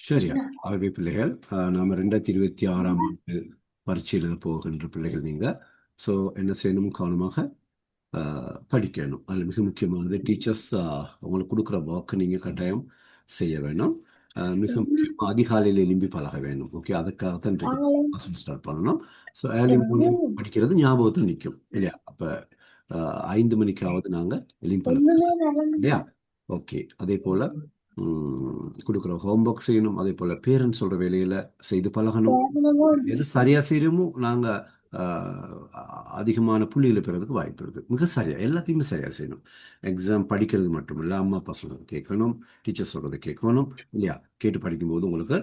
சரியா? ஆகவே பிள்ளைகள், நாம 2026ஆம் ஆண்டு பரீட்சை எழுத போகின்ற பிள்ளைகள் நீங்க. ஸோ என்ன செய்யணும்? கவனமாக படிக்கணும். அதில் மிக முக்கியமானது டீச்சர்ஸ் உங்களுக்கு கொடுக்குற ஒர்க்கை நீங்கள் கட்டாயம் செய்ய வேணும். மிக முக்கியமாக அதிகாலையில் எழும்பி பழக வேணும். ஓகே, அதுக்காக தான் இன்றைக்கு ஸ்டார்ட் பண்ணணும். ஸோ ஏர்லி மார்னிங் படிக்கிறது ஞாபகத்தில் நிற்கும் இல்லையா? அப்போ 5 மணிக்காவது நாங்கள் எழும்பி பழக இல்லையா? ஓகே, அதே போல் கொடுக்குற ஹோம்ஒர்க் செய்யணும். அதே போல் பேரண்ட்ஸ் சொல்கிற வேலையில் செய்து பழகணும். எது சரியாக செய்யணுமோ நாங்கள் அதிகமான புள்ளிகளை பெறதுக்கு வாய்ப்பு இருக்குது. மிக சரியாக எல்லாத்தையுமே சரியாக செய்யணும். எக்ஸாம் படிக்கிறது மட்டும் இல்லை, அம்மா அப்பா சொல்கிறத கேட்கணும், டீச்சர் சொல்கிறத கேட்கணும் இல்லையா? கேட்டு படிக்கும்போது உங்களுக்கு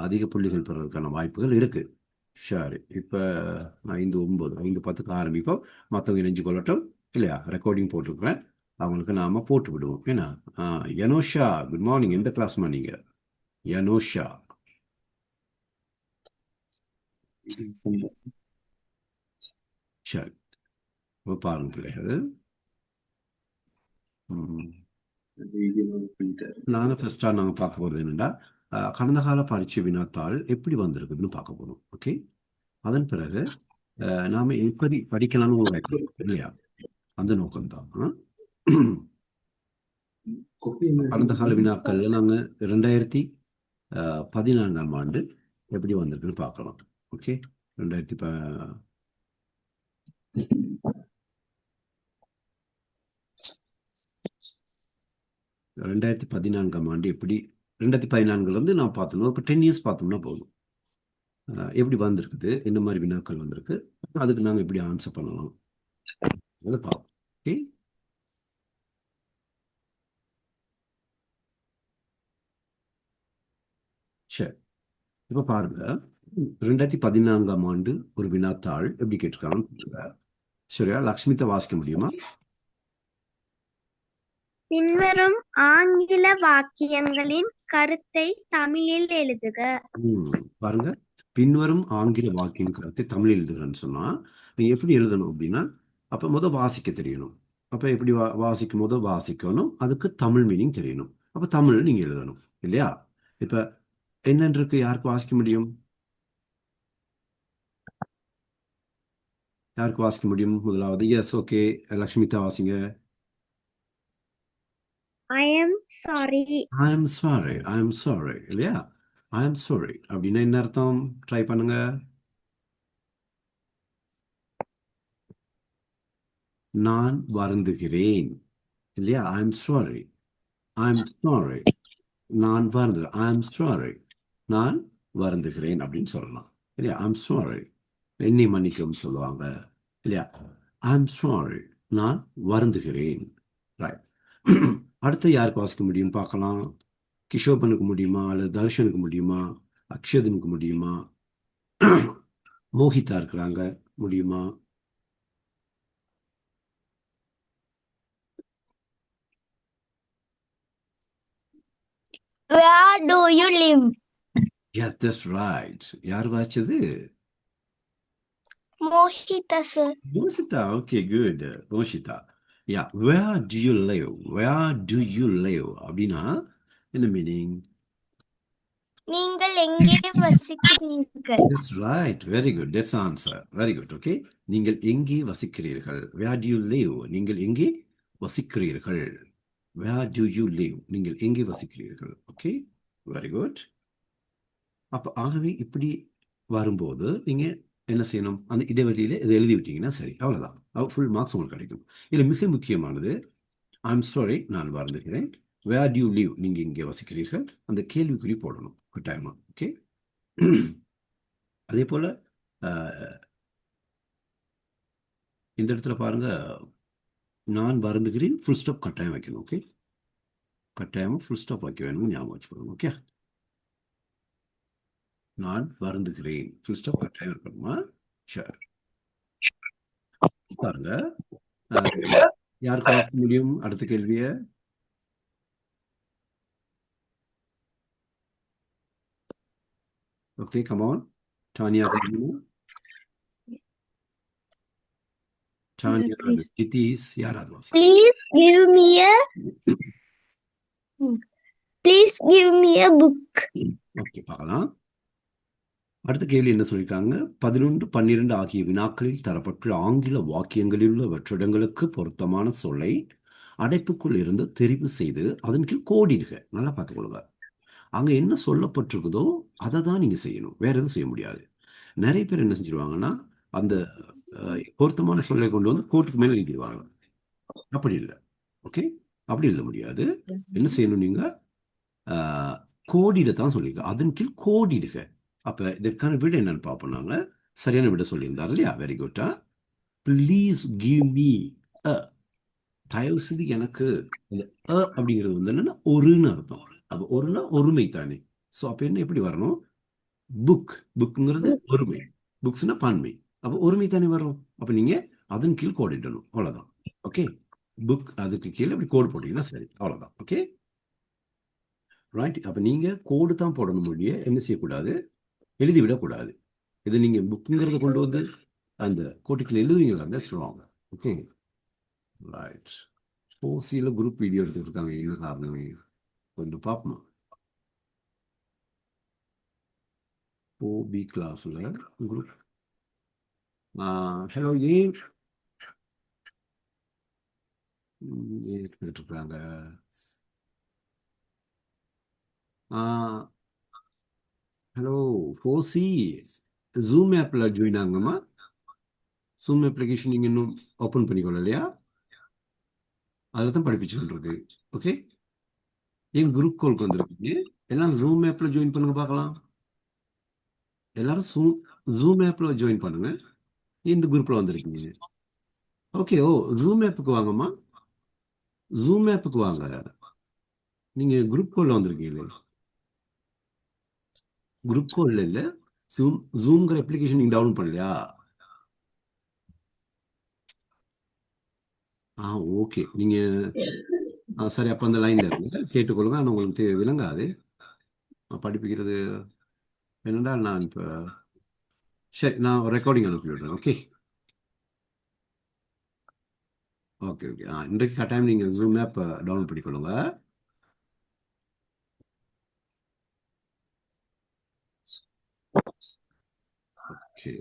அதிக புள்ளிகள் பெறதுக்கான வாய்ப்புகள் இருக்குது. சரி, இப்போ 5:09 5:10க்கு ஆரம்பிப்போம். மற்றவங்க இணைஞ்சு கொள்ளட்டும் இல்லையா? ரெக்கார்டிங் போட்டிருக்கிறேன், அவங்களுக்கு நாம போட்டு விடுவோம். ஏன்னா யனோஷா, குட் மார்னிங். எந்த கிளாஸ்மா நீங்க? யனோஷா. சரி, பாருங்க பிள்ளைகள், நாங்கள் ஃபர்ஸ்டாக நாங்கள் பார்க்க போகிறது என்னென்னா, கடந்த கால பரீட்சை வினாத்தாள் எப்படி வந்திருக்குதுன்னு பார்க்க போகிறோம். ஓகே, அதன் பிறகு நாம் எப்படி படிக்கலாம்னு உங்களுக்கு இல்லையா? அந்த நோக்கம்தான். கடந்த கால வினாக்கள்ல நாங்கள் 2014ஆம் ஆண்டு எப்படி வந்திருக்குன்னு பார்க்கலாம். ஓகே, 2014ஆம் ஆண்டு எப்படி 2014 நான் பார்த்தோம்னா இப்போ 10 இயர்ஸ் பார்த்தோம்னா போதும். எப்படி வந்திருக்குது, என்ன மாதிரி வினாக்கள் வந்திருக்கு, அதுக்கு நாங்கள் எப்படி ஆன்சர் பண்ணலாம் அதை பார்ப்போம். ஓகே, சரி. இப்போ பாருங்க, 2014ஆம் ஆண்டு ஒரு வினாத்தாள் எப்படி கேட்டிருக்காங்க. சரியா? லக்ஷ்மித்தை வாசிக்க முடியுமா? பின்வரும் ஆங்கில வாக்கியங்களின் கருத்தை தமிழில் எழுதுக. பாருங்க, பின்வரும் ஆங்கில வாக்கியம் கருத்தை தமிழில் எழுதுகன்னு சொன்னா நீங்க எப்படி எழுதணும் அப்படின்னா, அப்ப முதல் வாசிக்க தெரியணும். அப்ப எப்படி வாசிக்கும் போது வாசிக்கணும், அதுக்கு தமிழ் மீனிங் தெரியணும். அப்ப தமிழ் நீங்க எழுதணும் இல்லையா? இப்ப என்னன்னு இருக்கு, யாருக்கு வாசிக்க முடியும்? யாருக்கு வாசிக்க முடியும்? முதலாவது எஸ், ஓகே, லக்ஷ்மிதா வாசிங்க. I am sorry. I am sorry. I am sorry இல்லையா? I am sorry அப்படின்னா என்ன அர்த்தம்? ட்ரை பண்ணுங்க. நான் வருந்துகிறேன் இல்லையா? I am sorry. I am sorry. நான் வருந்துகிறேன். I am sorry. நான் வருந்துகிறேன் அப்படின்னு சொல்லலாம் இல்லையா? I am sorry. என்னை மன்னிக்கவும் சொல்லுவாங்க இல்லையா? I am sorry. நான் வருந்துகிறேன். ரைட். அடுத்து யாருக்கு வாசிக்க முடியும் பார்க்கலாம். கிஷோபனுக்கு முடியுமா, அல்லது தர்ஷனுக்கு முடியுமா, அக்ஷதனுக்கு முடியுமா, மோகிதா இருக்கிறாங்க, முடியுமா? Where do you live? Yes, that's right. யார் வாச்சது? Mohita sir. Moshita. Okay, good. Moshita. Yeah, where do you live? Where do you live? அப்படின்னா என்ன மீனிங்? நீங்கள் எங்கே வசிக்கிறீர்கள்? That's right. Very good. That's the answer. Very good. Okay. நீங்கள் எங்கே வசிக்கிறீர்கள்? Where do you live? நீங்கள் எங்கே வசிக்கிறீர்கள்? Where do you live? நீங்கள் எங்கே வசிக்கிறீர்கள்? Okay, very good. அப்போ ஆகவே இப்படி வரும்போது நீங்க என்ன செய்யணும்? அந்த இடைவெளியில இதை எழுதி விட்டீங்கன்னா சரி, அவ்வளவுதான். ஃபுல் மார்க்ஸ் உங்களுக்கு கிடைக்கும். இதுல மிக முக்கியமானது ஐம் சாரி, நான் வருந்துகிறேன். வேர் டு யூ லிவ், நீங்க இங்கே வசிக்கிறீர்கள், அந்த கேள்விக்குறி போடணும் கட்டாயமா. ஓகே, அதே போல இந்த இடத்துல பாருங்க, நான் வருந்துகிறேன், ஃபுல் ஸ்டாப் கட்டாயம் வைக்கணும். ஓகே, கட்டாயமா ஃபுல் ஸ்டாப் வைக்க வேணும், ஞாபகம் வச்சுக்கணும். ஓகே, நான் வருந்துகிறேன், ஃபுல் ஸ்டாப் கட்டாயம் இருக்கணுமா? சரி, பாருங்க, யாருக்கு பார்க்க முடியும் அடுத்த கேள்விய? Okay, come on. Tania, Tania, Nitish, யாராவது வாசி. Please give me a book. Okay, பார்க்கலாம். அடுத்த கேள்வி என்ன சொல்லியிருக்காங்க? 11, 12 ஆகிய வினாக்களில் தரப்பட்டுள்ள ஆங்கில வாக்கியங்களில் உள்ள வெற்றிடங்களுக்கு பொருத்தமான சொல்லை அடைப்புக்குள் இருந்து தெரிவு செய்து அதன் கீழ் கோடிடுக. நல்லா பார்த்துக்கொள்ளுங்க. அங்க என்ன சொல்லப்பட்டிருக்குதோ அதை தான் நீங்க செய்யணும், வேற எதுவும் செய்ய முடியாது. நிறைய பேர் என்ன செஞ்சிருவாங்கன்னா அந்த பொருத்தமான சொல்லை கொண்டு வந்து கோட்டுக்கு மேல எழுதிடுவாங்க. அப்படி இல்லை. ஓகே, அப்படி எழுத முடியாது. என்ன செய்யணும் நீங்க? கோடிட தான் சொல்லியிருக்க, அதன் கீழ் கோடிடுக. அப்ப இதற்கான விட என்னன்னு பார்ப்போம். நாங்க சரியான விட சொல்லியிருந்தார் இல்லையா? Very Gutta. Please give me அ. தயவு செய்து எனக்கு இந்த அப்படிங்கிறது வந்து என்னன்னா ஒருன்னு அர்த்தம். அப்ப ஒருனா ஒருமை தானே. ஸோ அப்ப என்ன எப்படி வரணும்? புக்குங்கிறது ஒருமை, புக்ஸ்னா பன்மை. அப்போ ஒருமை தானே வரும். அப்ப நீங்க அதன் கீழ் கோடிடணும், அவ்வளவுதான். ஓகே, புக் அதுக்கு கீழே இப்படி கோடு போட்டீங்கன்னா சரி, அவ்வளவுதான். Okay, right. அப்ப நீங்க கோடு தான் போடணும், மொழிய என்ன செய்யக்கூடாது, எழுதி விடக்கூடாது. இது நீங்க புக்குங்கிறத கொண்டு வந்து அந்த கோட்டுக்குள்ள எழுதுவீங்களா? That's wrong. Okay, right. ஓசியில் குரூப் வீடியோ எடுத்துட்டு இருக்காங்க, என்ன காரணம் கொஞ்சம் பார்ப்போம். ஓபி கிளாஸ்ல குரூப். ஹலோ, ஏன் எடுத்துட்டு இருக்காங்க? ஹலோ ஓசி, ஜூம் ஆப்ல ஜாயின் ஆகுங்கம்மா. ஜூம் அப்ளிகேஷன் நீங்க இன்னும் ஓப்பன் பண்ணிக்கொள்ளலையா? அதில் தான் படிப்பிச்சுட்டு இருக்கு. ஓகே, ஏன் குரூப் கால்க்கு வந்திருக்கீங்க? எல்லாம் ஜூம் ஆப்ல ஜாயின் பண்ணுங்க பார்க்கலாம். எல்லாரும் ஜூம் ஆப்ல ஜாயின் பண்ணுங்க. இந்த குரூப்ல வந்திருக்கீங்க. ஓகே, ஓ ஜூம் ஆப்புக்கு வாங்கம்மா, ஜூம் ஆப்புக்கு வாங்க. நீங்க குரூப் கால்ல வந்திருக்கீங்களே. குரூப் கால்ல இல்ல, ஜூம்ங்கிற அப்ளிகேஷன் நீங்க டவுன்லோட் பண்ணலையா? ஓகே, நீங்க சரி, அப்ப அந்த லைன்ல இருங்க, கேட்டுக்கொள்ளுங்க. ஆனால் உங்களுக்கு விளங்காது படிப்பிக்கிறது. என்னென்றால் நான் இப்போ சரி, நான் ரெக்கார்டிங் அனுப்பி விடுறேன். Okay, okay, okay. இன்றைக்கு கட்டாயம் நீங்கள் ஜூம் ஆப் டவுன்லோட் பண்ணிக்கொள்ளுங்க. ஓகே,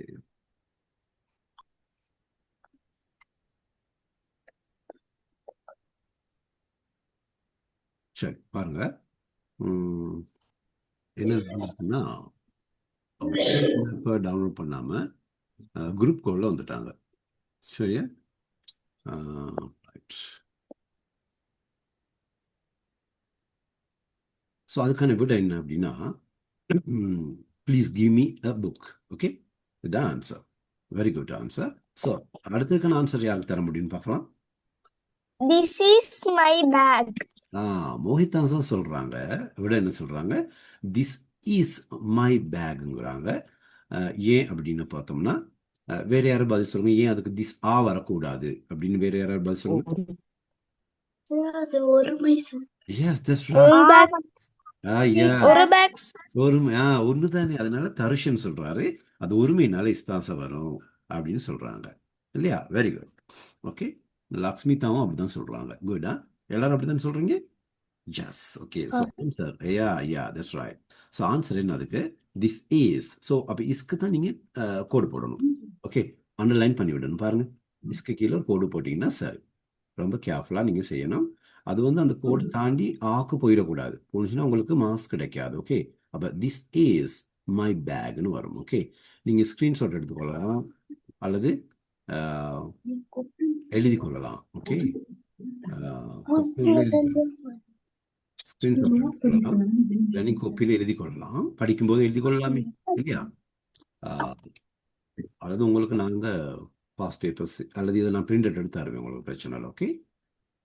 சரி, பாருங்க. என்ன நடந்துச்சுன்னா, இப்போ டவுன்லோட் பண்ணாம குரூப் கால்ல வந்துட்டாங்க. சரியா? ரைட். ஸோ அதுக்கான விட என்ன அப்படின்னா, please give me a book. Okay, இதுதான் answer. Very good answer. So அடுத்ததுக்கான ஆன்சர் யாருக்கு தர முடியும்னு பார்க்கலாம். This is my bag. Mohit தான் சொல்றாங்க. விட என்ன சொல்றாங்க? திஸ் இஸ் மை பேக்ங்கிறாங்க. ஏன் அப்படின்னு பார்த்தோம்னா, வேற யாரும் பதில் சொல்லுங்க. ஏன் அதுக்கு திஸ் வரக்கூடாது அப்படின்னு வேற யாராவது பதில் சொல்லுங்க. Yes, that's right. ஒருமை. ஒண்ணுதானே, அதனால தருஷன் சொல்றாரு. அது ஒருமைனால இஸ்தாச வரும் அப்படின்னு சொல்றாங்க இல்லையா? Very good. ஓகே, லக்ஷ்மிதாவும் அப்படிதான் சொல்றாங்க. குட்டா, எல்லாரும் அப்படிதான் சொல்றீங்க. Yes, okay. So answer, that's right. So answer என்ன அதுக்கு? This is. ஸோ அப்போ இஸ்க்கு தான் நீங்க கோடு போடணும். ஓகே, அண்டர்லைன் பண்ணி விடணும். பாருங்க, இஸ்க்கு கீழே கோடு போட்டீங்கன்னா சரி. ரொம்ப கேர்ஃபுல்லாக நீங்கள் செய்யணும். அது வந்து அந்த கோடை தாண்டி ஆக்கு போயிடக்கூடாது. போனுச்சுன்னா உங்களுக்கு மார்க்ஸ் கிடைக்காது. ஓகே, அப்போ திஸ் இஸ் மை பேக்னு வரும். ஓகே, நீங்கள் ஸ்க்ரீன்ஷாட் எடுத்துக்கொள்ளலாம் அல்லது எழுதி கொள்ளலாம். ஓகே, ஸ்க்ரீன்ஷாட் எடுத்துக்கொள்ளலாம், நீங்கள் கோப்பியில் எழுதி கொள்ளலாம், படிக்கும்போது எழுதி கொள்ளலாமே இல்லையா? அல்லது உங்களுக்கு நாங்கள் பாஸ்ட் பேப்பர்ஸ் அல்லது இதை நான் பிரிண்ட் எடுத்து தருவேன், உங்களுக்கு பிரச்சனை இல்லை. Okay,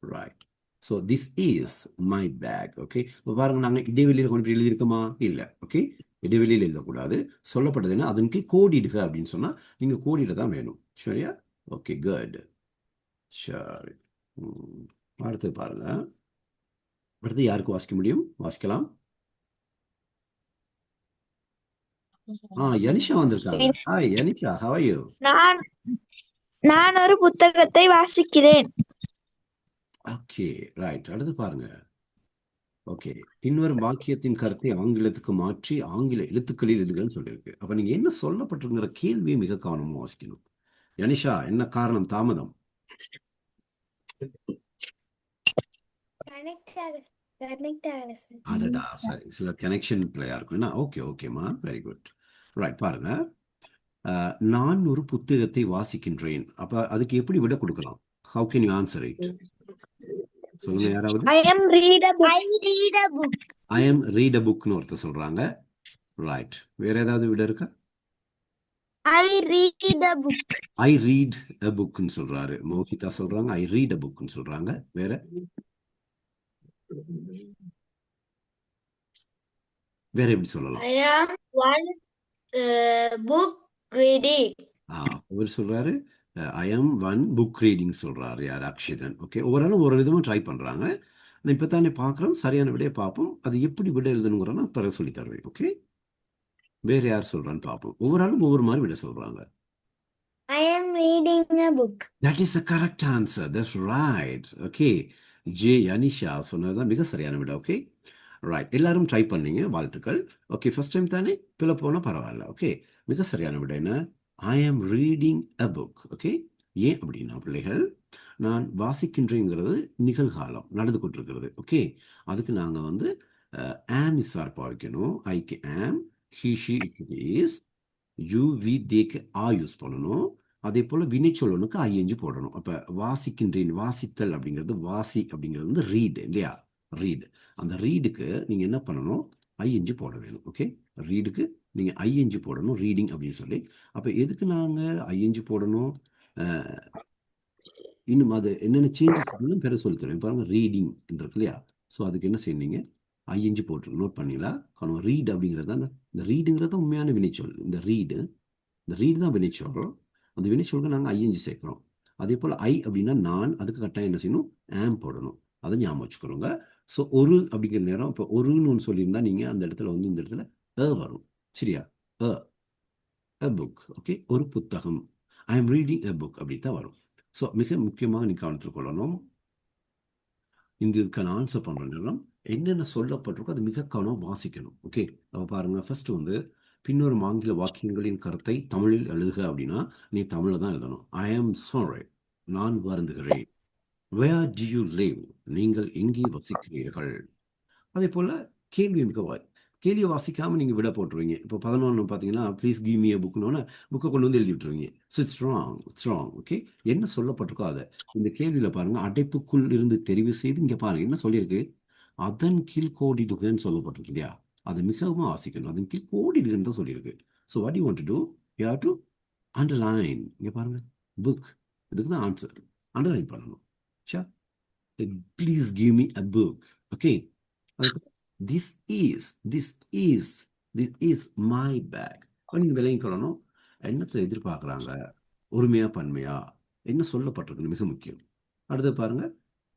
right. So this is my bag. Okay, இப்போ பாருங்க, நாங்கள் இடைவெளியில் கொண்டு போய் எழுதியிருக்கோமா? இல்லை. ஓகே, இடைவெளியில் எழுதக்கூடாது. சொல்லப்பட்டதுன்னா அதன் கீழ் கோடிடுக அப்படின்னு சொன்னால் நீங்கள் கோடிட தான் வேணும். சரியா? Okay, good. சரி, அடுத்து பாருங்க. அடுத்து யாருக்கு வாசிக்க முடியும்? வாசிக்கலாம். யனிஷா வந்திருக்காங்க. Hi Yanisha, how are you? நான் ஒரு புத்தகத்தை வாசிக்கிறேன். Okay, right. அடுத்து பாருங்க. ஓகே. பின்வரும் வாக்கியத்தின் கருத்தை ஆங்கிலத்துக்கு மாற்றி ஆங்கில எழுத்துக்களில் எழுதுகன்னு சொல்லியிருக்கு. அப்ப நீங்க என்ன சொல்லப்பட்டிருக்கிற கேள்வியை மிக கவனமா வாசிக்கணும். யனிஷா, என்ன காரணம் தாமதம்? அடடா, சரி, சில கனெக்ஷன் பிள்ளையா இருக்கும். ஓகே, ஓகேம்மா, வெரி குட். ரைட், பாருங்க. நான் ஒரு புத்தகத்தை வாசிக்கின்றேன். அப்ப அதுக்கு எப்படி விட கொடுக்கலாம்? How can you answer it? சொல்லுங்க யாராவது. I am read a book. I read a book. I am read a புக்னு ஒருத்தர் சொல்றாங்க. ரைட், வேற ஏதாவது விட இருக்கா? I read a book. I read a புக்னு சொல்றாரு. மோகிதா சொல்றாங்க ஐ ரீட் அ புக்னு சொல்றாங்க. வேற வேற எப்படி சொல்லலாம்? I am one book reading. அவர் சொல்றாரு ஐ ஆம் ஒன் புக் ரீடிங் சொல்றாரு. யார்? அக்ஷிதன். ஓகே, ஒவ்வொரு ஒரு விதமா ட்ரை பண்றாங்க. இப்போ தானே பார்க்குறோம், சரியான விடையை பார்ப்போம். அது எப்படி விட எழுதணுங்கிறனா பிறகு சொல்லி தருவேன். ஓகே, வேற யார் சொல்றான்னு பார்ப்போம். ஒவ்வொரு ஆளும் ஒவ்வொரு மாதிரி விட சொல்றாங்க. I am reading a book. That is the correct answer. That's right. Okay. J Anisha சொன்னதுதான் மிக சரியான விட. Okay, right. எல்லாரும் ட்ரை பண்ணீங்க, வாழ்த்துக்கள். ஓகே, ஃபர்ஸ்ட் டைம் தானே, பிள்ளை போனால் பரவாயில்ல. ஓகே, மிக சரியான விட என்ன? ஐ ஆம் ரீடிங் அ புக். ஓகே, ஏன் அப்படின்னா பிள்ளைகள், நான் வாசிக்கின்றேங்கிறது நிகழ்காலம் நடந்து கொண்டிருக்கிறது. ஓகே, அதுக்கு நாங்கள் வந்து ஆம் இஸ் சார்பா வைக்கணும். ஐக்கு am, he she it is, you we தேக்கு ஆ யூஸ் பண்ணணும். அதே போல் வினைச்சொல்லனுக்கு ஐஎன்ஜி போடணும். அப்போ வாசிக்கின்றேன், வாசித்தல் அப்படிங்கிறது, வாசி அப்படிங்கிறது வந்து ரீடு இல்லையா? ரீடு. அந்த ரீடுக்கு நீங்கள் என்ன பண்ணணும்? ஐஎன்ஜி போட வேணும். ஓகே, ரீடுக்கு நீங்கள் ஐஎன்ஜி போடணும், ரீடிங் அப்படின்னு சொல்லி. அப்போ எதுக்கு நாங்கள் ஐஎன்ஜி போடணும்? இன்னும் அது என்னென்ன சேஞ்சஸ் பண்ணணும் பிறகு சொல்லி தருவேன். பாருங்க, ரீடிங் இருக்கு இல்லையா? ஸோ அதுக்கு என்ன செய்யணும்? ஐஎன்ஜி போட்டுருக்கு, நோட் பண்ணிங்களா? காரணம் ரீட் அப்படிங்கிறது தான், இந்த ரீடுங்கிறது தான் உண்மையான வினைச்சொல். இந்த ரீடு தான் வினைச்சொல். அந்த வினைச்சொல்லுக்கு நாங்கள் ஐஎன்ஜி சேர்க்குறோம். அதே போல் ஐ அப்படின்னா நான், அதுக்கு கட்டாயம் என்ன செய்யணும்? ஆம் போடணும். அதை ஞாபகம் வச்சுக்கிறோங்க. ஸோ ஒரு அப்படிங்கிற நேரம், இப்போ ஒருன்னு ஒன்று சொல்லியிருந்தா நீங்கள் அந்த இடத்துல வந்து இந்த இடத்துல வரும். சரியா? அ புக். ஓகே, ஒரு புத்தகம். I am reading a book அப்படி தான் வரும். ஸோ மிக முக்கியமாக நீ கவனத்தில் கொள்ளணும். இந்த இதுக்கான ஆன்சர் பண்ணுற நேரம் என்னென்ன சொல்லப்பட்டிருக்கோ அது மிக கவனம் வாசிக்கணும். ஓகே, அப்போ பாருங்கள், ஃபர்ஸ்ட் வந்து பின்வரும் ஆங்கில வாக்கியங்களின் கருத்தை தமிழில் எழுதுக அப்படின்னா நீ தமிழில் தான் எழுதணும். ஐ ஆம் சாரி, நான் வருந்துகிறேன். வேர் டு யூ லிவ், நீங்கள் எங்கே வசிக்கிறீர்கள். அதே போல் கேள்வி கேள்வியை வாசிக்காமல் நீங்கள் விட போட்டுருவீங்க. இப்போ 11 பார்த்தீங்கன்னா ப்ளீஸ் கிவ் மீ அ புக்னோன்னு புக்கை கொண்டு வந்து எழுதி விட்டுருவீங்க. So it's wrong. ஓகே, என்ன சொல்லப்பட்டிருக்கோ அதை இந்த கேள்வியில் பாருங்கள், அடைப்புக்குள் இருந்து தெரிவு செய்து இங்கே பாருங்கள் என்ன சொல்லியிருக்கு. அதன் கீழ் கோடிடுகன்னு சொல்லப்பட்டிருக்கு இல்லையா? அதை மிகவும் வாசிக்கணும். அதன் கீழ் கோடிடுகன்னு தான் சொல்லியிருக்கு. So what you want to do, you have to underline. இங்கே பாருங்கள், புக், இதுக்கு தான் ஆன்சர். அண்டர்லைன் பண்ணணும். ஷா, please give me a book. Okay, this is my bag. நீங்கள் விலையும் கொள்ளணும். என்னத்தை எதிர்பார்க்குறாங்க, ஒருமையா பன்மையா, என்ன சொல்லப்பட்டிருக்கு மிக முக்கியம். அடுத்து பாருங்க,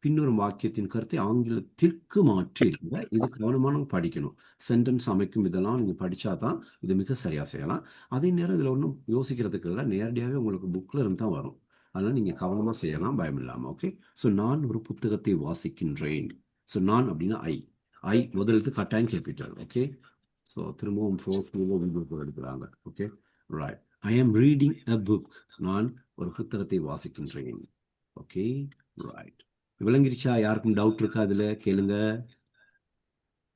பின்னொரு வாக்கியத்தின் கருத்தை ஆங்கிலத்திற்கு மாற்றி இருங்க. இது கவனமான படிக்கணும். சென்டென்ஸ் அமைக்கும் இதெல்லாம் நீங்கள் படித்தா தான் இது மிக சரியாக செய்யலாம். அதே நேரம் இதில் ஒன்றும் யோசிக்கிறதுக்கு இல்லை, நேரடியாகவே உங்களுக்கு புக்கில் இருந்து தான் வரும். அதனால் நீங்கள் கவனமாக செய்யலாம், பயம் இல்லாமல். ஓகே, ஸோ நான் ஒரு புத்தகத்தை வாசிக்கின்றேன். ஸோ நான் அப்படின்னா ஐ முதலுக்கு கட்டாயம் கேபிட்டல். ஓகே, ஸோ திரும்பவும் எடுக்கிறாங்க. Okay, right. ஐ ஆம் ரீடிங் அ புக், நான் ஒரு புத்தகத்தை வாசிக்கின்றேன். Okay, right. விளங்கிருச்சா? யாருக்கும் டவுட் இருக்கா? அதில் கேளுங்க.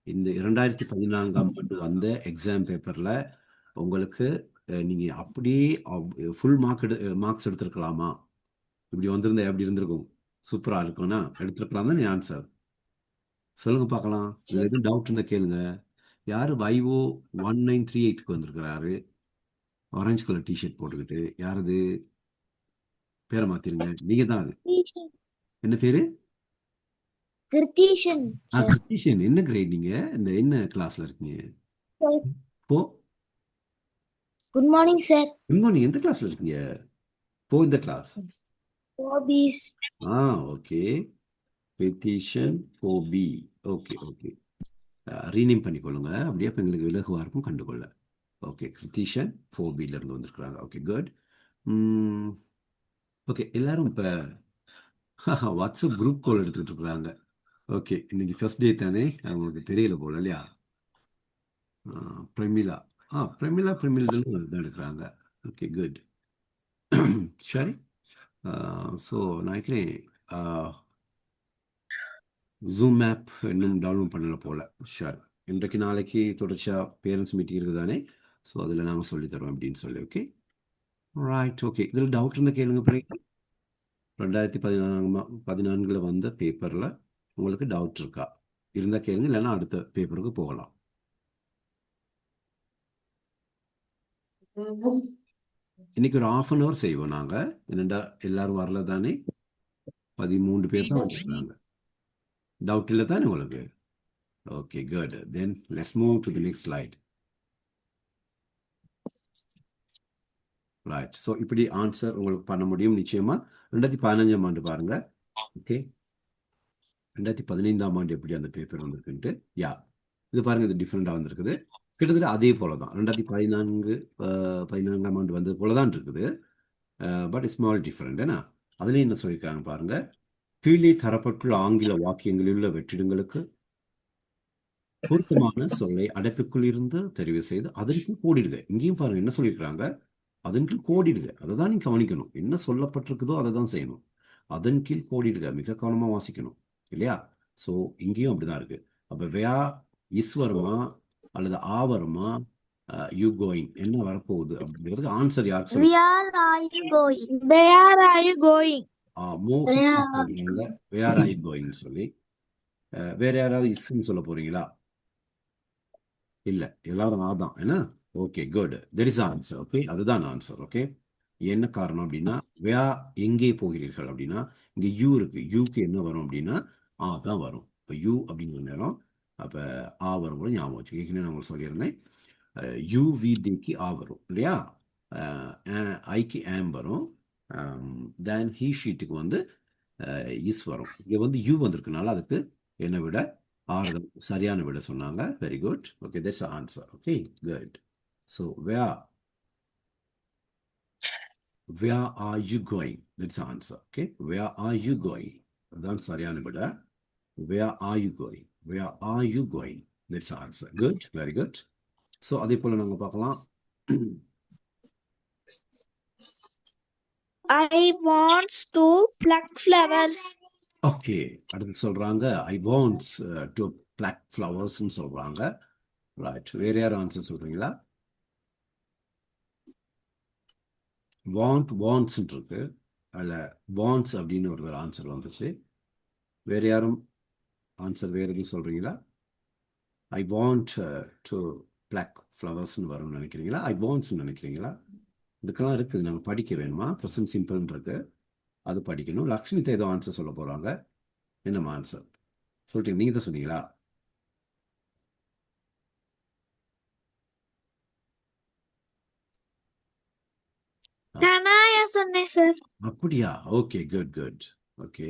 இந்த 2014ஆம் ஆண்டு வந்த எக்ஸாம் பேப்பரில் உங்களுக்கு நீங்கள் அப்படியே ஃபுல் மார்க்ஸ் எடுத்துருக்கலாமா? இப்படி வந்திருந்தா எப்படி இருந்திருக்கும்? சூப்பராக இருக்கும்னா எடுத்துருக்கலாம் தான் ஆன்சர். சொல்லுங்க பார்க்கலாம். இதில் எதுவும் டவுட் இருந்தால் கேளுங்க. யார் வைவோ 1938க்கு வந்திருக்கிறாரு? ஆரஞ்சு கலர் டிஷர்ட் போட்டுக்கிட்டு யார் அது? பேரை மாத்திருங்க, நீங்க தான் அது. என்ன பேரு? கிருத்தீஷன். கிருத்தீஷன். என்ன கிரேட் நீங்க? இந்த என்ன கிளாஸ்ல இருக்கீங்க? Four. Good morning sir. Good morning. எந்த கிளாஸ்ல இருக்கீங்க? போ இந்த class. Hobbies. Okay, Kiruthishan 4B. Okay, rename பண்ணிக்கொள்ளுங்க, அப்படியே இப்போ எங்களுக்கு இலகுவாக இருக்கும் கண்டுகொள்ள. ஓகே, கிருத்தீஷன் 4Bல இருந்து வந்திருக்கிறாங்க. Okay, good. ஓகே, எல்லாரும் இப்போ வாட்ஸ்அப் குரூப் கால் எடுத்துக்கிட்டு இருக்கிறாங்க. ஓகே, இன்னைக்கு ஃபர்ஸ்ட் டே தானே, உங்களுக்கு தெரியல போல இல்லையா? பிரமிளா. பிரமிளா தான் எடுக்கிறாங்க. Okay, good. சரி. ஸோ நினைக்கிறேன் ஜூம் ஆப் இன்னும் டவுன்லோட் பண்ணல போல. ஷார். இன்றைக்கு நாளைக்கு தொடர்ச்சியாக பேரண்ட்ஸ் மீட்டிங் இருக்குது தானே, ஸோ அதில் நாங்கள் சொல்லித்தரோம் அப்படின்னு சொல்லி. Okay, right. ஓகே, இதில் டவுட் இருந்தால் கேளுங்க பிள்ளைங்க. 2014 வந்த பேப்பரில் உங்களுக்கு டவுட் இருக்கா? இருந்தால் கேளுங்க, இல்லைன்னா அடுத்த பேப்பருக்கு போகலாம். இன்னைக்கு ஒரு 1/2 hour செய்வோம் நாங்கள். என்னடா எல்லாரும் வரல தானே, 13 பேர் தான் வந்துருக்காங்க. டவுட் இல்லை தானே உங்களுக்கு? Okay, good. Then let's move to the next slide. Right. So இப்படி ஆன்சர் உங்களுக்கு பண்ண முடியும் நிச்சயமா. 2015 ஆண்டு பாருங்க. ஓகே, 2015 எப்படி அந்த பேப்பர் வந்திருக்குன்ட்டு. யா, இது பாருங்க, இது டிஃப்ரெண்டாக வந்திருக்குது. கிட்டத்தட்ட அதே போல தான் 2014 ஆண்டு வந்தது போல தான் இருக்குது. But small different. ஏன்னா அதுலேயும் என்ன சொல்லியிருக்காங்க பாருங்க. கீழே தரப்பட்டுள்ள ஆங்கில வாக்கியங்களில் உள்ள வெற்றிடங்களுக்கு பொருத்தமான சொல்லை அடைப்புக்குள் இருந்து தெரிவு செய்து அதற்கு கோடிடுக. இங்கேயும் பாருங்க என்ன சொல்லியிருக்கிறாங்க, அதன் கீழ் கோடிடுக. அதை தான் நீங்க கவனிக்கணும். என்ன சொல்லப்பட்டிருக்குதோ அதை தான் செய்யணும். அதன் கீழ் கோடிடுக. மிக கவனமா வாசிக்கணும் இல்லையா? ஸோ இங்கேயும் அப்படிதான் இருக்கு. அப்ப வேயா இஸ் வருமா அல்லது ஆ வருமா, யூ கோயிங் என்ன வரப்போகுது அப்படிங்கிறதுக்கு ஆன்சர் யாருக்கு சொல்லு? Where are you going? Where are you going? Most சொல்றாங்க வேர் ஐ கோயிங் சொல்லி. வேற யாராவது இஸ்ன்னு சொல்ல போறீங்களா? இல்ல, எல்லாரும் ஆதான் என்ன? Okay, good. That is answer. Okay, அதுதான் ஆன்சர். ஓகே, என்ன காரணம் அப்படின்னா, வே எங்கே போகிறீர்கள் அப்படின்னா இங்க யூ இருக்கு. யூக்கு என்ன வரும் அப்படின்னா ஆ தான் வரும். இப்போ யூ அப்படிங்கிற நேரம் அப்ப ஆ வரும் கூட ஞாபகம் வச்சு. ஏற்கனவே நான் உங்களுக்கு சொல்லியிருந்தேன், யூ வி தேக்கு ஆ வரும் இல்லையா? ஐக்கு ஆம் வரும். தென் ஹீ ஷீட்டுக்கு வந்து இஸ் வரும். இங்க வந்து யூ வந்திருக்கனால அதுக்கு என்னை விட ஆறுதல் சரியான விட சொன்னாங்க. Very good. Okay, that's answer. Okay, good. So where are you going? That's the answer. Okay, where are you going? அதுதான் சரியான விட. Where are you going? Where are you going? That's the answer. Good, very good. So அதே போல நாங்க பார்க்கலாம். I want to pluck flowers. Okay, அடுத்து சொல்றாங்க ஐ wants to black ஃப்ளவர்ஸ்ன்னு சொல்றாங்க. ரைட். வேற யாரும் ஆன்சர் சொல்றீங்களா? வாண்ட்ஸ் இருக்கு. அதில் வாண்ட்ஸ் அப்படின்னு ஒரு ஆன்சர் வந்துச்சு. வேற யாரும் ஆன்சர் வேற எதுவும் சொல்றீங்களா? ஐ வாண்ட் டு பிளாக் ஃப்ளவர்ஸ்ன்னு வரும்னு நினைக்கிறீங்களா? ஐ வாண்ட்ஸ்ன்னு நினைக்கிறீங்களா? இதுக்கெல்லாம் இருக்குது, நம்ம படிக்க வேணுமா? ப்ரெசன்ட் சிம்பிள்னு இருக்கு, அது படிக்கணும். லக்ஷ்மி ஏதோ ஆன்சர் சொல்ல போறாங்க. என்னம்மா ஆன்சர் சொல்லிட்டீங்க? நீங்க தான் சொன்னீங்களா? Kanaya சொன்னேன் சார். அப்படியா? Okay, good good. Okay,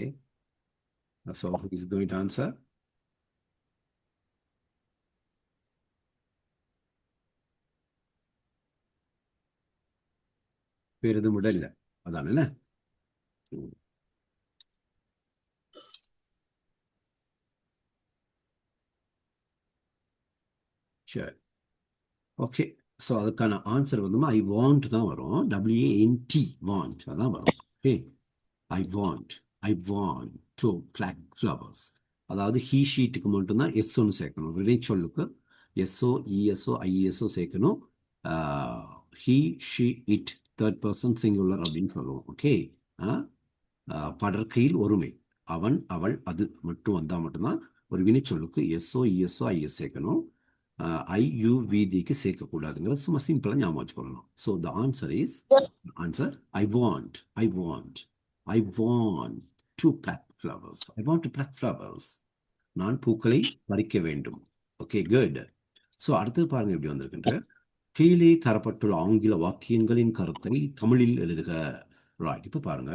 so who is going to answer? பேர் எதுவும் விட இல்லை அதான் என்ன? சரி, ஓகே. ஸோ அதுக்கான ஆன்சர் வந்து ஐ வாண்ட் தான் வரும். WANT வாண்ட் அதான் வரும். Okay, I want to pluck flowers. அதாவது ஹீ ஷீட்டுக்கு மட்டும்தான் எஸ் ஒன்று சேர்க்கணும். வினைச்சொல்லுக்கு எஸ்ஓ இஎஸ்ஓ ஐஎஸ்ஓ சேர்க்கணும். He she it third person singular அப்படின்னு சொல்லுவோம். ஓகே, படற்கையில் ஒருமை அவன் அவள் அது மட்டும் வந்தால் மட்டும்தான் ஒரு வினைச்சொல்லுக்கு எஸ்ஓ இஎஸ்ஓ ஐஎஸ் சேர்க்கணும். ஐயுவிதிக்கு சேர்க்கக்கூடாதுங்கிறது சும்மா சிம்பிளாக ஞாபகம் வச்சுக்கொள்ளணும். So the answer is answer I want to pluck flowers. I want to pluck flowers. நான் பூக்களை பறிக்க வேண்டும். Okay, good. ஸோ அடுத்தது பாருங்க எப்படி வந்திருக்கின்ற கீழே தரப்பட்டுள்ள ஆங்கில வாக்கியங்களின் கருத்தை தமிழில் எழுதுக. ரைட். இப்போ பாருங்க,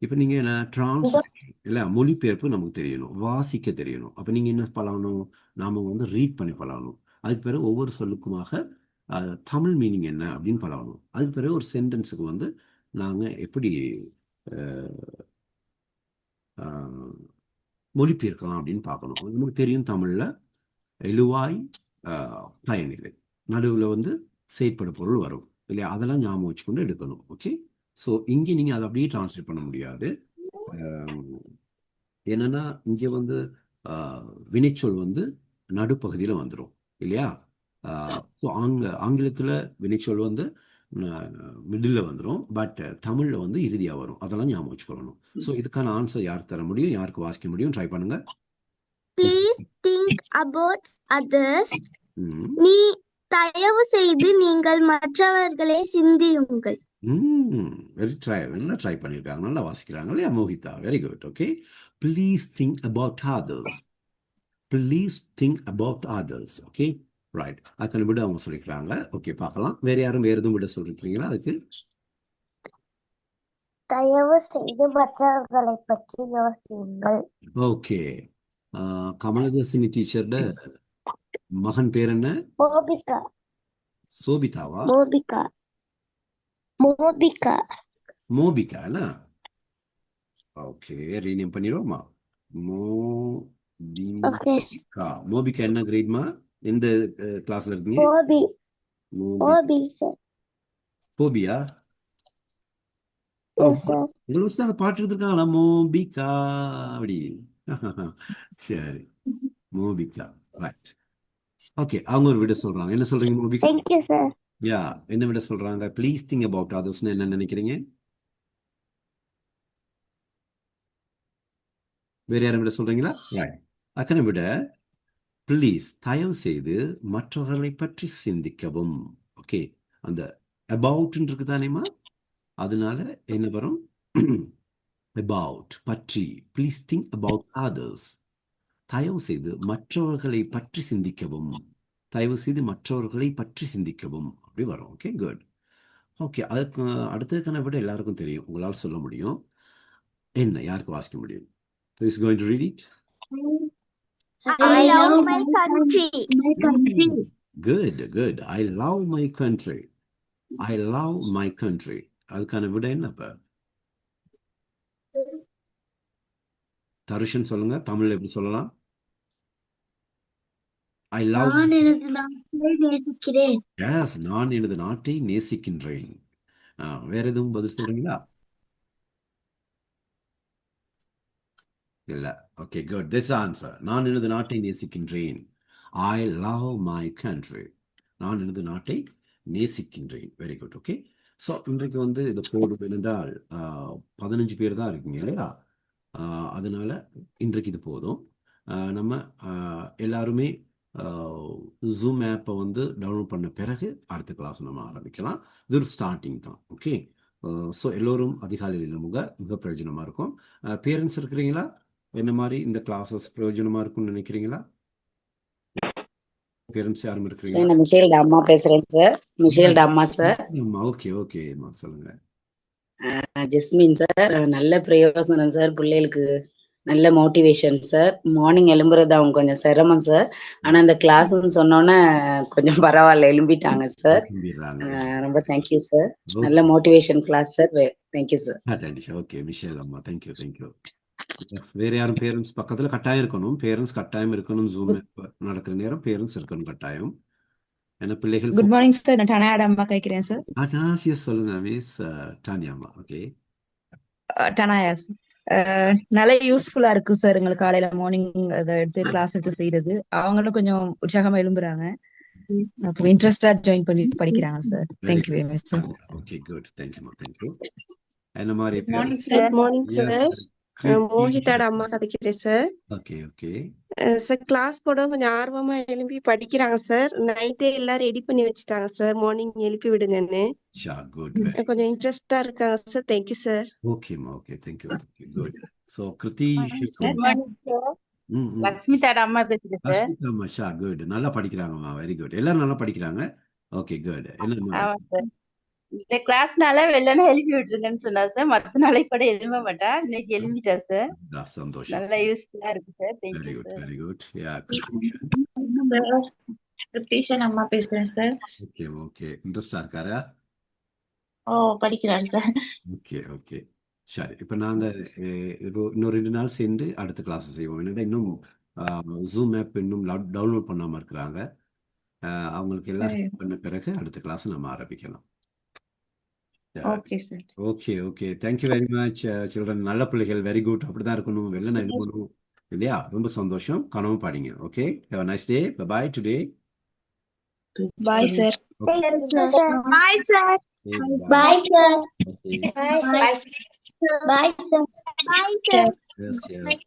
இப்போ நீங்க என்ன டிரான்ஸ்லேஷன் இல்லை மொழிபெயர்ப்பு நமக்கு தெரியணும், வாசிக்க தெரியணும். அப்போ நீங்க என்ன பழகணும்? நாம வந்து ரீட் பண்ணி பழகணும். அதுக்கு பிறகு ஒவ்வொரு சொல்லுக்குமாக தமிழ் மீனிங் என்ன அப்படின்னு பழகணும். அதுக்கு பிறகு ஒரு சென்டென்ஸுக்கு வந்து நாங்கள் எப்படி மொழிபெயர்க்கலாம் அப்படின்னு பார்க்கணும். நமக்கு தெரியும் தமிழ்ல எழுவாய் பயனில்லை, நடுவில் வந்து செயற்படு பொருள் வரும் இல்லையா, அதெல்லாம் ஞாபகம் வச்சுக்கொண்டு எடுக்கணும். ஓகே, ஸோ இங்கே நீங்கள் அதை அப்படியே டிரான்ஸ்லேட் பண்ண முடியாது. என்னன்னா இங்கே வந்து வினைச்சொல் வந்து நடுப்பகுதியில் வந்துடும் இல்லையா. ஸோ ஆங்கிலத்தில் வினைச்சொல் வந்து மிடில் வந்துடும், பட் தமிழில் வந்து இறுதியாக வரும். அதெல்லாம் ஞாபகம் வச்சுக்கொள்ளணும். ஸோ இதுக்கான ஆன்சர் யாருக்கு தர முடியும், யாருக்கு வாசிக்க முடியும், ட்ரை பண்ணுங்க. Please think about others. தயவு செய்து நீங்கள் மற்றவர்களை சிந்தியுங்கள். நல்லா ட்ரை பண்ணியிருக்காங்க, நல்லா வாசிக்கிறாங்க இல்லையா Mohitha, very good. Okay, please think about others, please think about others. Okay, right. அதுக்கான விட அவங்க சொல்லிக்கிறாங்க. ஓகே, பார்க்கலாம். வேற யாரும் வேறு எதுவும் விட சொல்லிருக்கீங்களா அதுக்கு? தயவு செய்து மற்றவர்களை பற்றி யோசியுங்கள். ஓகே, கமலஹாசினி டீச்சர்ட மகன் பேர் என்ன? மோபிகா. சோபிதாவா? மோபிகா. மோபிகா. மோபிகா. Okay, rename பண்ணிடுவோமா? மோபிகா. மோபிகா என்ன கிரேட்மா, எந்த கிளாஸ்ல இருக்கீங்க? மோபி. மோபி சார். போபியா? உங்களை வச்சு தான் பாட்டு எடுத்துருக்காங்களா, மோபிகா அப்படி? சரி, மோபிகா, ரைட். ஓகே, அவங்க ஒரு விட சொல்றாங்க. என்ன சொல்றீங்க மோபிகா? Thank you sir. யா, என்ன விட சொல்றாங்க? ப்ளீஸ் திங்க் அபவுட் அதர்ஸ்னு என்ன நினைக்கிறீங்க? வேற யாரும் விட சொல்றீங்களா? ரைட். அக்கனை விட ப்ளீஸ், தயவு செய்து மற்றவர்களை பற்றி சிந்திக்கவும். ஓகே, அந்த அபவுட் இருக்கு தானேமா, அதனால என்ன வரும்? அபவுட், பற்றி. ப்ளீஸ் திங்க் அபவுட் அதர்ஸ், தயவு செய்து மற்றவர்களை பற்றி சிந்திக்கவும், தயவு செய்து மற்றவர்களை பற்றி சிந்திக்கவும், அப்படி வரும். Okay, good. ஓகே, அதுக்கு அடுத்ததுக்கான விட எல்லாருக்கும் தெரியும், உங்களால் சொல்ல முடியும். என்ன, யாருக்கு வாசிக்க முடியும்? Who is going to read it? I love my country. Good, good. I love my country. I love my country. அதுக்கான விட என்னப்ப? தருஷன் சொல்லுங்க, தமிழ்ல எப்படி சொல்லலாம்? I love. நான் எனது நாட்டை நேசிக்கிறேன். Yes, நான் எனது நாட்டை நேசிக்கின்றேன். வேற எதுவும் பதில் சொல்றீங்களா? இல்ல. Okay, good. This answer. நான் எனது நாட்டை நேசிக்கின்றேன். I love my country. நான் எனது நாட்டை நேசிக்கின்றேன். Very good. ஓகே, ஸோ இன்றைக்கு வந்து இதை போடும் என்றால் 15 பேர் தான் இருக்கீங்க இல்லையா, அதனால இன்றைக்கு இது போதும். நம்ம எல்லாருமே ஜூம் ஆப்பை வந்து டவுன்லோட் பண்ண பிறகு அடுத்த கிளாஸ் நம்ம ஆரம்பிக்கலாம். இது ஒரு ஸ்டார்டிங் தான். ஓகே, ஸோ எல்லோரும் அதிகாலையில் மிக பிரயோஜனமாக இருக்கும். பேரண்ட்ஸ் இருக்கிறீங்களா? என்ன மாதிரி இந்த கிளாஸஸ் பிரயோஜனமாக இருக்கும்னு நினைக்கிறீங்களா? பேரண்ட்ஸ் யாரும் இருக்கிறீங்களா? நான் மிஷேல் அம்மா பேசுறேன் சார். மிஷேல் அம்மா சார். ஓகே, ஓகே, சொல்லுங்க. ஜெஸ்மின் சார், நல்ல பிரயோசனம் சார், பிள்ளைகளுக்கு நல்ல மோட்டிவேஷன் சார். மார்னிங் எழும்புறது அவங்க கொஞ்சம் சிரமம் சார், ஆனா இந்த கிளாஸ்ன்னு சொன்னோன்னே கொஞ்சம் பரவாயில்ல, எழும்பிட்டாங்க சார். ரொம்ப தேங்க்யூ சார். நல்ல motivation class sir. Thank you sir. Okay, Michelle அம்மா, தேங்க்யூ, தேங்க்யூ. வேற யாரும் பேரண்ட்ஸ் பக்கத்துல கட்டாயம் இருக்கணும், பேரண்ட்ஸ் கட்டாயம் இருக்கணும். ஜூம் நடக்கிற நேரம் பேரண்ட்ஸ் இருக்கணும் கட்டாயம். என்ன பிள்ளைகள்? குட் மார்னிங் சார், நான் டானியா அம்மா கேக்குறேன் சார். சொல்லுங்க மிஸ் டானியா அம்மா. ஓகே, டானியா நல்ல யூஸ்ஃபுல்லா இருக்கு சார். எங்களுக்கு காலையில மார்னிங் அதை எடுத்து கிளாஸ் எடுத்து செய்யறது, அவங்களும் கொஞ்சம் உற்சாகமா எழும்புறாங்க, இன்ட்ரெஸ்டா ஜாயின் பண்ணி படிக்கிறாங்க sir. Thank you very much sir. Okay, good. Thank you, thank you. என்ன மாதிரி? Good morning sir. மோகிதாட அம்மா கதைக்கிறேன் சார். ஓகே, ஓகே சார், கிளாஸ் போட கொஞ்சம் ஆர்வமா எழுப்பி படிக்கிறாங்க சார். நைட்டே எல்லாம் ரெடி பண்ணி வச்சுட்டாங்க சார், மார்னிங் எழுப்பி விடுங்கன்னு. கொஞ்சம் இன்ட்ரெஸ்டா இருக்காங்க சார். Thank you sir. ஓகேமா, ஓகே, தேங்க்யூ, குட். சோ கிருதி. லட்சுமி தாட அம்மா பேசுறேன் சார். லட்சுமி ஷா, குட். நல்லா படிக்கிறாங்கம்மா, வெரி குட். எல்லாரும் நல்லா படிக்கிறாங்க. Okay, good. என்ன இந்த கிளாஸ்னால வெள்ளன எழுப்பி விட்டுருங்கன்னு சொன்னா சார், மத்த நாளைக்கு கூட எழும்ப மாட்டா, இன்னைக்கு எழுப்பிட்டா சார். சந்தோஷம், நல்லா யூஸ்ஃபுல்லா இருக்கு sir. Thank you sir. Very good. Yeah, Kiruthishan அம்மா பேசுறேன் சார். Okay, okay. இன்ட்ரெஸ்டா இருக்காரா? ஓ, படிக்கிறார் சார். ஓகே, ஓகே, சரி, இப்போ நாங்கள் இன்னும் 2 நாள் சேர்ந்து அடுத்த கிளாஸ் செய்வோம். என்னடா இன்னும் ஜூம் ஆப் இன்னும் டவுன்லோட் பண்ணாமல் இருக்கிறாங்க. அவங்களுக்கு எல்லாம் சரி. பண்ண பிறகு அடுத்த கிளாஸ் நம்ம ஆரம்பிக்கலாம். Okay sir. Okay okay, thank you very much children. நல்ல பிள்ளைகள், வெரி குட். அப்படிதான் இருக்கணும், வெள்ளன எழுதணும் இல்லையா? ரொம்ப சந்தோஷம். கனவும் பாடிங்க. Okay, have a nice day. Bye today. Bye sir. Okay. Bye, sir. Bye. Bye, sir. Okay. Bye, sir. Bye, sir. Bye, sir. Yes, yes.